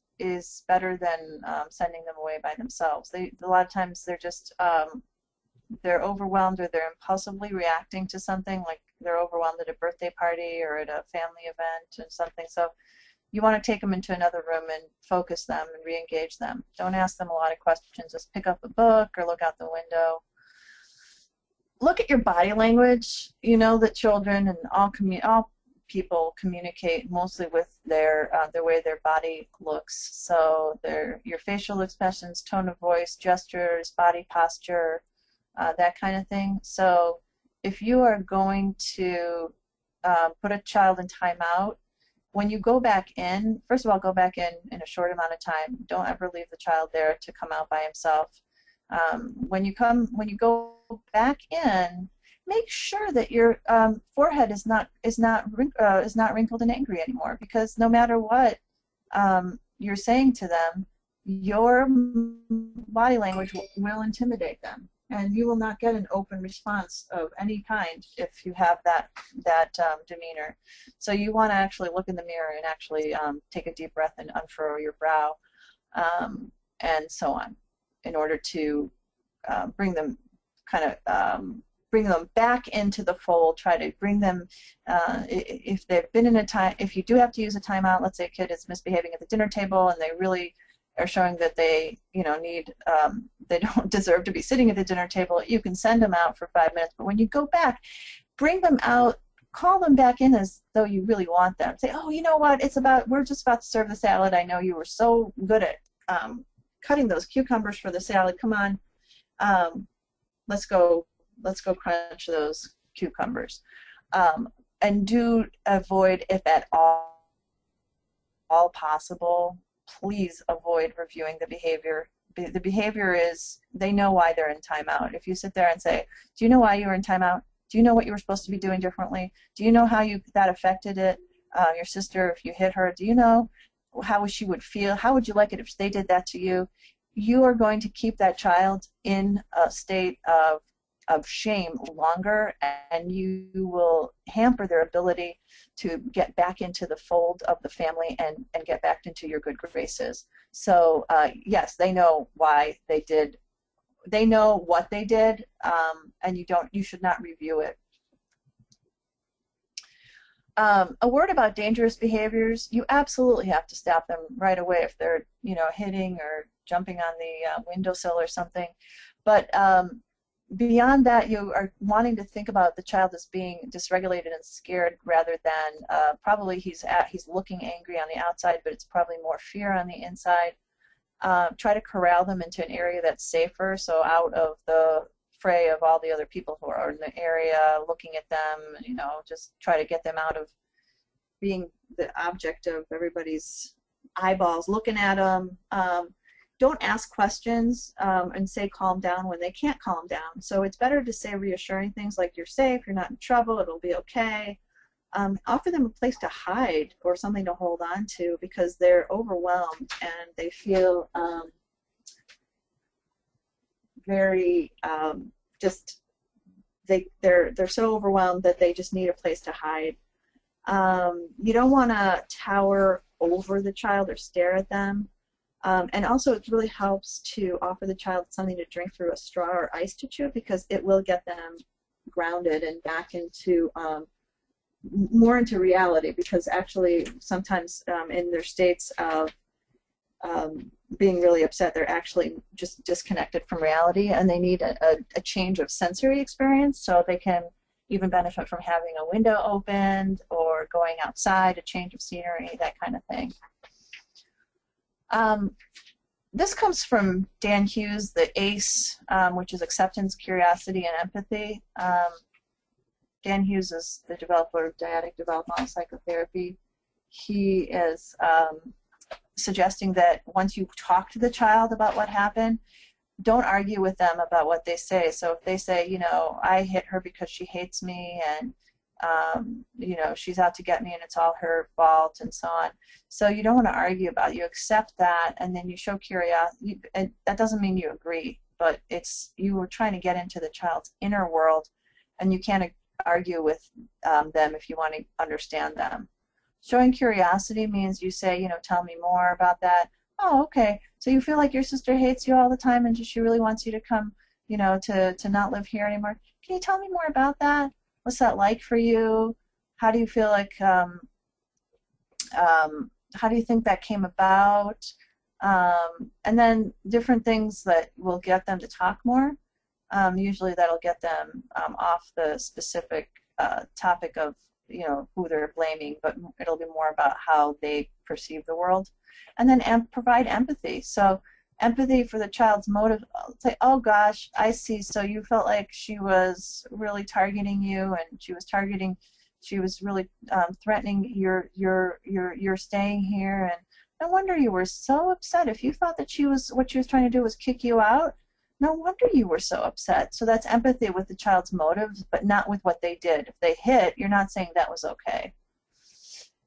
better than sending them away by themselves. A lot of times they're just they're overwhelmed, or they're impulsively reacting to something, like they're overwhelmed at a birthday party or at a family event or something. So you want to take them into another room and focus them and re-engage them. Don't ask them a lot of questions. Just pick up a book or look out the window. Look at your body language. You know that children and all people communicate mostly with their way their body looks. So your facial expressions, tone of voice, gestures, body posture, that kind of thing. So if you are going to put a child in timeout, when you go back in, first of all, go back in a short amount of time. Don't ever leave the child there to come out by himself. When you go back in, make sure that your forehead is not wrinkled and angry anymore, because no matter what you're saying to them, your body language will intimidate them, and you will not get an open response of any kind if you have that demeanor. So you want to actually look in the mirror and actually take a deep breath and unfurrow your brow, and so on, in order to bring them back into the fold. Try to bring them, if they've been in if you do have to use a timeout, let's say a kid is misbehaving at the dinner table and they really are showing that they they don't deserve to be sitting at the dinner table, you can send them out for 5 minutes. But when you go back, bring them out, call them back in as though you really want them. Say, oh, you know what, we're just about to serve the salad. I know you were so good at cutting those cucumbers for the salad. Come on, let's go crunch those cucumbers. And do avoid, if at all possible, please avoid reviewing the behavior. The behavior is, they know why they're in timeout. If you sit there and say, do you know why you were in timeout? Do you know what you were supposed to be doing differently? Do you know how that affected it? Your sister, if you hit her, do you know how she would feel? How would you like it if they did that to you? You are going to keep that child in a state of shame longer, and you will hamper their ability to get back into the fold of the family and get back into your good graces. So yes, they know why they did, they know what they did, and you should not review it. A word about dangerous behaviors: you absolutely have to stop them right away if they're hitting or jumping on the windowsill or something. But beyond that, you are wanting to think about the child as being dysregulated and scared, rather than probably he's looking angry on the outside, but it's probably more fear on the inside. Try to corral them into an area that's safer, so out of the fray of all the other people who are in the area looking at them. Just try to get them out of being the object of everybody's eyeballs looking at them. Don't ask questions and say calm down when they can't calm down. So it's better to say reassuring things like, you're safe, you're not in trouble, it'll be okay. Offer them a place to hide or something to hold on to, because they're overwhelmed and they feel very just they're so overwhelmed that they just need a place to hide. You don't want to tower over the child or stare at them. And also it really helps to offer the child something to drink through a straw or ice to chew, because it will get them grounded and back into more into reality, because actually sometimes in their states of being really upset, they're actually just disconnected from reality, and they need a change of sensory experience, so they can even benefit from having a window opened or going outside, a change of scenery, that kind of thing. This comes from Dan Hughes, the ACE, which is Acceptance, Curiosity, and Empathy. Dan Hughes is the developer of dyadic developmental psychotherapy. He is suggesting that once you talk to the child about what happened, don't argue with them about what they say. So if they say, you know, I hit her because she hates me, and you know, she's out to get me and it's all her fault, and so on. So you don't want to argue about it. You accept that, and then you show curiosity. And that doesn't mean you agree, but it's you were trying to get into the child's inner world, and you can't argue with them if you want to understand them. Showing curiosity means you say, you know, tell me more about that. Oh, okay. So you feel like your sister hates you all the time and she really wants you to come, you know, to not live here anymore. Can you tell me more about that? What's that like for you? How do you feel like, how do you think that came about? And then different things that will get them to talk more. Usually that'll get them off the specific topic of, you know, who they're blaming, but it'll be more about how they perceive the world. And then provide empathy. So empathy for the child's motive. Say, oh gosh, I see. So you felt like she was really targeting you, and she was really threatening your staying here. And no wonder you were so upset. If you thought that what she was trying to do was kick you out, no wonder you were so upset. So that's empathy with the child's motives, but not with what they did. If they hit, you're not saying that was okay.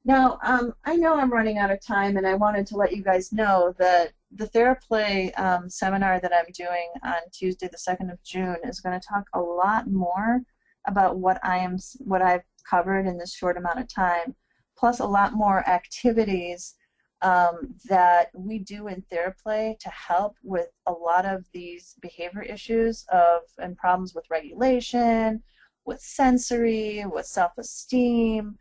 Now, I know I'm running out of time, and I wanted to let you guys know that the Theraplay seminar that I'm doing on Tuesday, the 2nd of June, is going to talk a lot more about what I've covered in this short amount of time, plus a lot more activities that we do in Theraplay to help with a lot of these behavior issues and problems with regulation, with sensory, with self-esteem,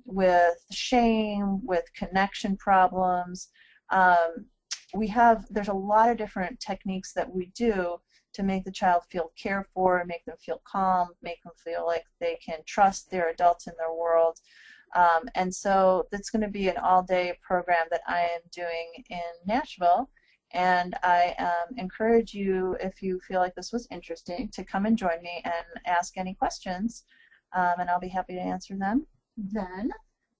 with shame, with connection problems. There's a lot of different techniques that we do to make the child feel cared for, make them feel calm, make them feel like they can trust their adults in their world. And so that's going to be an all-day program that I am doing in Nashville. And I encourage you, if you feel like this was interesting, to come and join me and ask any questions, and I'll be happy to answer them then.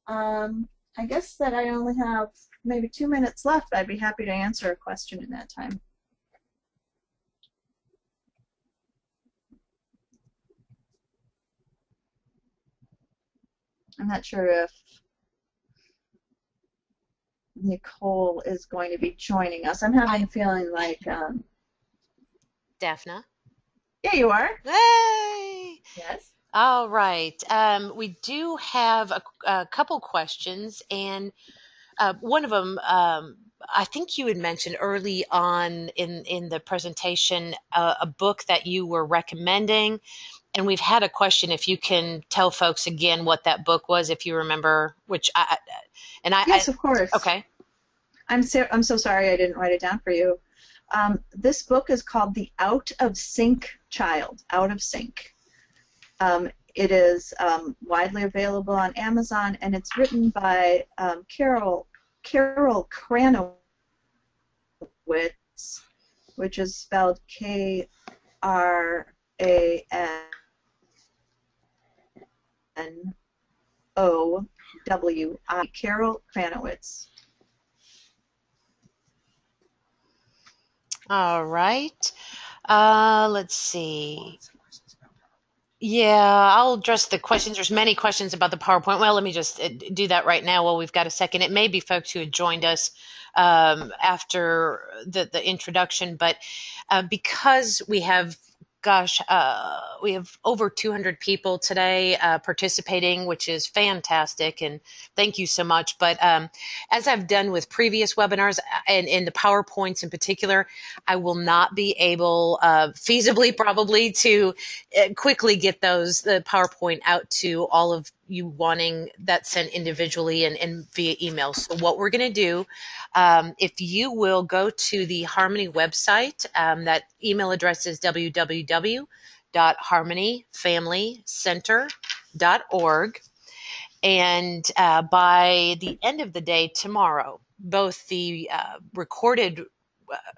I guess that I only have maybe 2 minutes left. I'd be happy to answer a question in that time. I'm not sure if Nicole is going to be joining us. I'm having a feeling like... Dafna? Yeah, you are. Hey! Yes. All right. We do have a couple questions, and one of them, I think you had mentioned early on in the presentation a book that you were recommending, and we've had a question if you can tell folks again what that book was, if you remember, Yes, of course. Okay. I'm so sorry I didn't write it down for you. This book is called The Out of Sync Child, Out of Sync. It is widely available on Amazon, and it's written by Carol Kranowitz, which is spelled Kranowi. Carol Kranowitz. All right. Let's see. Yeah, I'll address the questions. There's many questions about the PowerPoint. Well, let me just do that right now while we've got a second. It may be folks who had joined us after the introduction, but because we have, gosh, we have over 200 people today participating, which is fantastic, and thank you so much. But as I've done with previous webinars, and in the PowerPoints in particular, I will not be able, feasibly probably, to quickly get the PowerPoint out to all of you wanting that sent individually and via email. So what we're going to do, if you will go to the Harmony website, that email address is www.harmonyfamilycenter.org. And by the end of the day tomorrow, both the recorded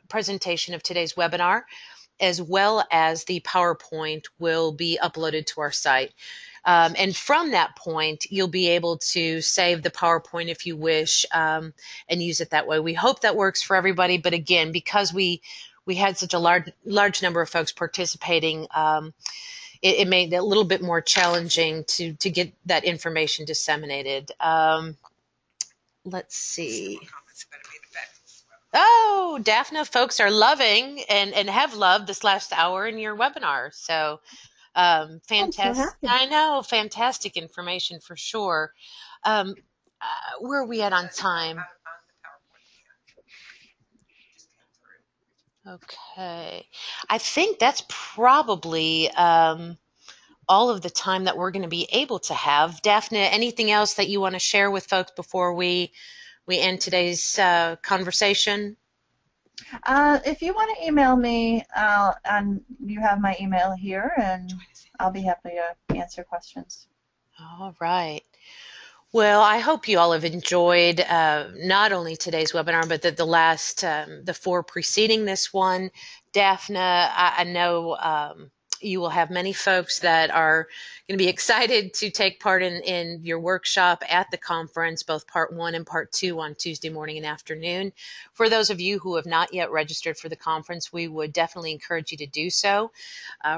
presentation of today's webinar as well as the PowerPoint will be uploaded to our site. And from that point, you'll be able to save the PowerPoint if you wish, and use it that way. We hope that works for everybody. But again, because we had such a large number of folks participating, it made it a little bit more challenging to get that information disseminated. Let's see. Oh, Dafna, folks are loving and have loved this last hour in your webinar. So I'm so fantastic. happy. I know, fantastic information for sure. Um, where are we at on time? Okay. I think that's probably all of the time that we're going to be able to have. Daphne, anything else that you want to share with folks before we end today's conversation? If you want to email me, and you have my email here, and I'll be happy to answer questions. All right. Well, I hope you all have enjoyed not only today's webinar, but the last, the four preceding this one. Daphne, I know you will have many folks that are going to be excited to take part in your workshop at the conference, both part 1 and part 2 on Tuesday morning and afternoon. For those of you who have not yet registered for the conference, we would definitely encourage you to do so.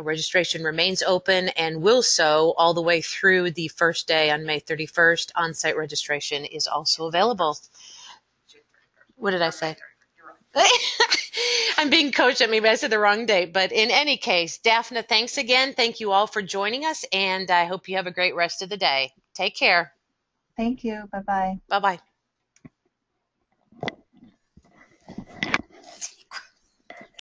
Registration remains open and will so all the way through the first day on May 31st. On-site registration is also available. What did I say? I'm being coached at me, but I said the wrong date. But in any case, Daphne, thanks again. Thank you all for joining us, and I hope you have a great rest of the day. Take care. Thank you. Bye-bye. Bye-bye.